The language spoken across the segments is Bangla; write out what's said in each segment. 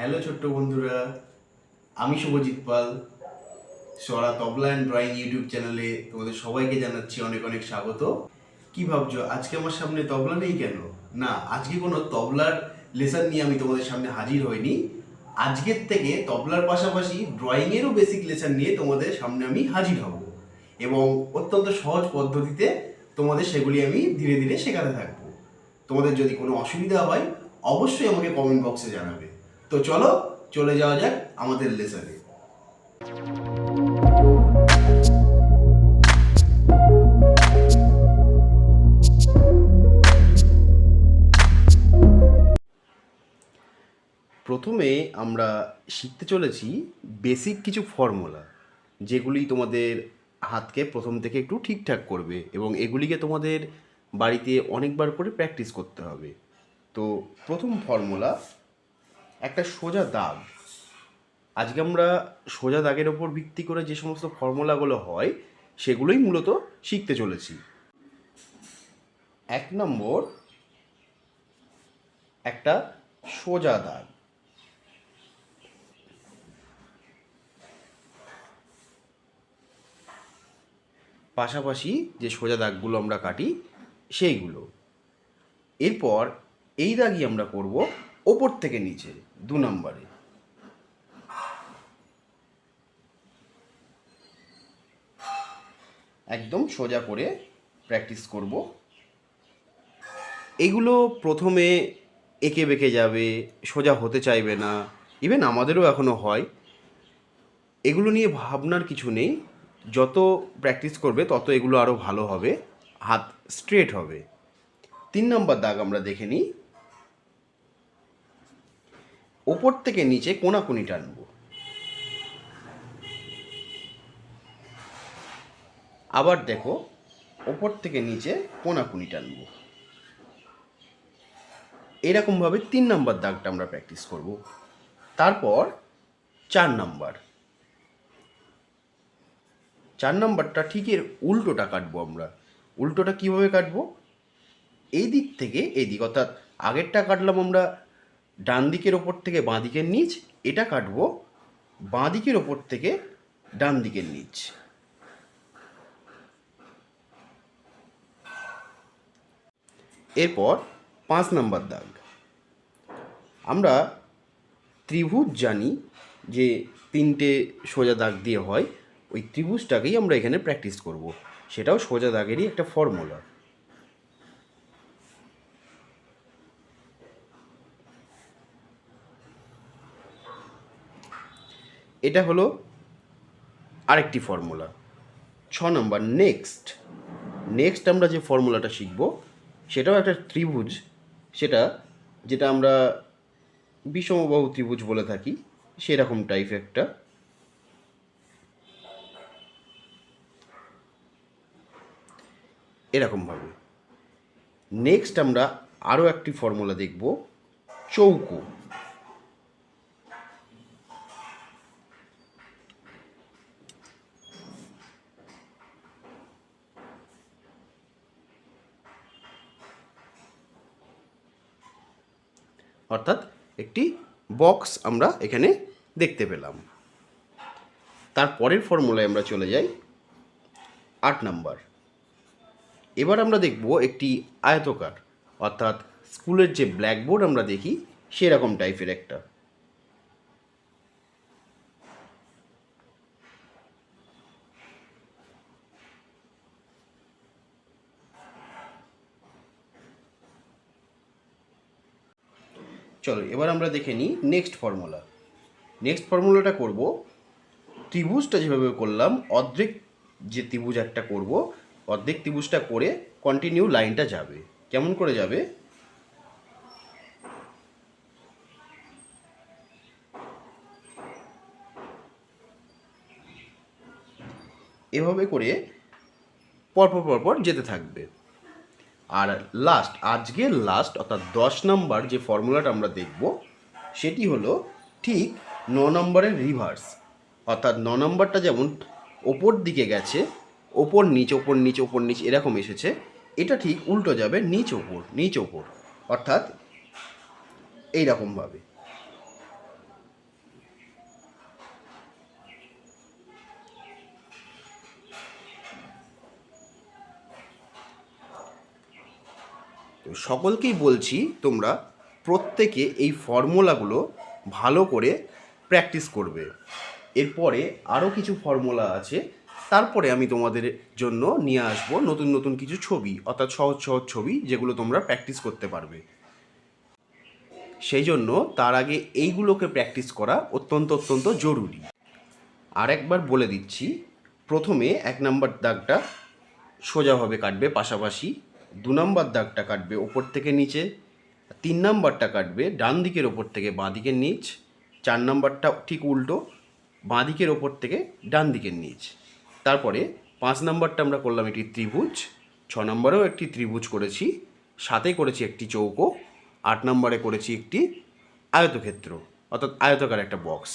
হ্যালো ছোট্ট বন্ধুরা, আমি শুভজিৎ পাল। সরা তবলা অ্যান্ড ড্রয়িং ইউটিউব চ্যানেলে তোমাদের সবাইকে জানাচ্ছি অনেক অনেক স্বাগত। কি ভাবছো আজকে আমার সামনে তবলা নেই কেন? না, আজকে কোনো তবলার লেসন নিয়ে আমি তোমাদের সামনে হাজির হইনি। আজকের থেকে তবলার পাশাপাশি ড্রয়িংয়েরও বেসিক লেসন নিয়ে তোমাদের সামনে আমি হাজির হব এবং অত্যন্ত সহজ পদ্ধতিতে তোমাদের সেগুলি আমি ধীরে ধীরে শেখাতে থাকবো। তোমাদের যদি কোনো অসুবিধা হয় অবশ্যই আমাকে কমেন্ট বক্সে জানাবে। তো চলো চলে যাওয়া যাক আমাদের লেসনে। প্রথমে আমরা শিখতে চলেছি বেসিক কিছু ফর্মুলা, যেগুলি তোমাদের হাতকে প্রথম থেকে একটু ঠিকঠাক করবে এবং এগুলিকে তোমাদের বাড়িতে অনেকবার করে প্র্যাকটিস করতে হবে। তো প্রথম ফর্মুলা, একটা সোজা দাগ। আজকে আমরা সোজা দাগের ওপর ভিত্তি করে যে সমস্ত ফর্মুলাগুলো হয় সেগুলোই মূলত শিখতে চলেছি। 1 নম্বর, একটা সোজা দাগ। পাশাপাশি যে সোজা দাগগুলো আমরা কাটি সেইগুলো। এরপর এই দাগই আমরা করব ওপর থেকে নিচে 2 নম্বরে। একদম সোজা করে প্র্যাকটিস করব। এগুলো প্রথমে এঁকে বেঁকে যাবে, সোজা হতে চাইবে না, ইভেন আমাদেরও এখনও হয়। এগুলো নিয়ে ভাবনার কিছু নেই, যত প্র্যাকটিস করবে তত এগুলো আরও ভালো হবে, হাত স্ট্রেট হবে। 3 নম্বর দাগ আমরা দেখে নিই। ওপর থেকে নিচে কোনাকুনি টানবো। আবার দেখো, ওপর থেকে নিচে কোনাকুনি টানবো। এরকমভাবে 3 নম্বর দাগটা আমরা প্র্যাকটিস করব। তারপর 4 নম্বর। 4 নম্বরটা ঠিক এর উল্টোটা কাটবো আমরা। উল্টোটা কীভাবে কাটবো? এই দিক থেকে এই দিক, অর্থাৎ আগেরটা কাটলাম আমরা ডান দিকের ওপর থেকে বাঁ দিকের নিচ, এটা কাটবো বাঁ দিকের ওপর থেকে ডান দিকের নিচ। এরপর 5 নম্বর দাগ। আমরা ত্রিভুজ জানি যে 3টে সোজা দাগ দিয়ে হয়, ওই ত্রিভুজটাকেই আমরা এখানে প্র্যাকটিস করব। সেটাও সোজা দাগেরই একটা ফর্মুলা। এটা হলো আরেকটি ফর্মুলা। 6 নম্বর, নেক্সট। নেক্সট আমরা যে ফর্মুলাটা শিখব সেটাও একটা ত্রিভুজ, যেটা আমরা বিষমবাহু ত্রিভুজ বলে থাকি, সেরকম টাইপ একটা। এরকমভাবে নেক্সট আমরা আরও একটি ফর্মুলা দেখব, চৌকো। অর্থাৎ একটি বক্স আমরা এখানে দেখতে পেলাম। তারপরের ফর্মুলায় আমরা চলে যাই 8 নাম্বার। এবার আমরা দেখব একটি আয়তকার, অর্থাৎ স্কুলের যে ব্ল্যাকবোর্ড আমরা দেখি সেরকম টাইপের একটা। চলো এবার আমরা দেখে নিই নেক্সট ফর্মুলা। নেক্সট ফর্মুলাটা করব ত্রিভুজটা যেভাবে করলাম, অর্ধেক যে ত্রিভুজ একটা করব, অর্ধেক ত্রিভুজটা করে কন্টিনিউ লাইনটা যাবে। কেমন করে যাবে? এভাবে করে পরপর পরপর যেতে থাকবে। আর আজকের লাস্ট অর্থাৎ 10 নম্বর যে ফর্মুলাটা আমরা দেখব সেটি হলো ঠিক 9 নম্বরের রিভার্স। অর্থাৎ 9 নম্বরটা যেমন ওপর দিকে গেছে, ওপর নিচ ওপর নিচ ওপর নিচ এরকম এসেছে, এটা ঠিক উল্টো যাবে, নিচ ওপর নিচ ওপর, অর্থাৎ এইরকমভাবে। তো সকলকেই বলছি তোমরা প্রত্যেকে এই ফর্মুলাগুলো ভালো করে প্র্যাকটিস করবে। এরপরে আরও কিছু ফর্মুলা আছে, তারপরে আমি তোমাদের জন্য নিয়ে আসবো নতুন নতুন কিছু ছবি, অর্থাৎ সহজ সহজ ছবি যেগুলো তোমরা প্র্যাকটিস করতে পারবে। সেই জন্য তার আগে এইগুলোকে প্র্যাকটিস করা অত্যন্ত অত্যন্ত জরুরি। আরেকবার বলে দিচ্ছি, প্রথমে 1 নম্বর দাগটা সোজাভাবে কাটবে পাশাপাশি, 2 নম্বর দাগটা কাটবে ওপর থেকে নিচে, 3 নম্বরটা কাটবে ডান দিকের ওপর থেকে বাঁ দিকের নিচ, 4 নম্বরটা ঠিক উল্টো, বাঁ দিকের ওপর থেকে ডান দিকের নিচ। তারপরে 5 নম্বরটা আমরা করলাম একটি ত্রিভুজ, 6 নম্বরেও একটি ত্রিভুজ করেছি, 7-এ করেছি একটি চৌকো, 8 নম্বরে করেছি একটি আয়তক্ষেত্র অর্থাৎ আয়তাকার একটা বক্স,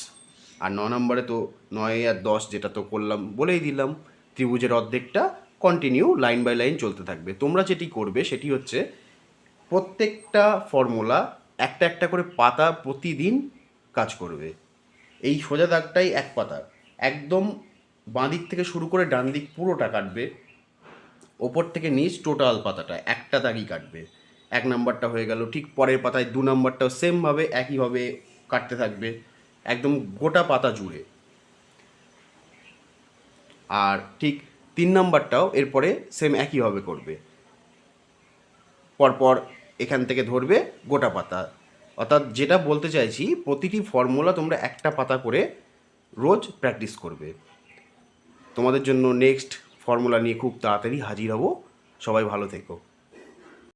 আর 9 নম্বরে তো 9 আর 10 যেটা তো করলাম বলেই দিলাম। ত্রিভুজের অর্ধেকটা কন্টিনিউ লাইন বাই লাইন চলতে থাকবে। তোমরা যেটি করবে সেটি হচ্ছে প্রত্যেকটা ফর্মুলা একটা একটা করে পাতা প্রতিদিন কাজ করবে। এই সোজা দাগটাই এক পাতা, একদম বাঁ দিক থেকে শুরু করে ডান দিক পুরোটা কাটবে, ওপর থেকে নিচ টোটাল পাতাটা একটা দাগই কাটবে। 1 নম্বরটা হয়ে গেল, ঠিক পরের পাতায় 2 নম্বরটাও সেমভাবে একইভাবে কাটতে থাকবে একদম গোটা পাতা জুড়ে, আর ঠিক 3 নম্বরটাও এরপরে সেম একইভাবে করবে, পরপর এখান থেকে ধরবে গোটা পাতা। অর্থাৎ যেটা বলতে চাইছি, প্রতিটি ফর্মুলা তোমরা একটা পাতা করে রোজ প্র্যাকটিস করবে। তোমাদের জন্য নেক্সট ফর্মুলা নিয়ে খুব তাড়াতাড়ি হাজির হব। সবাই ভালো থেকো।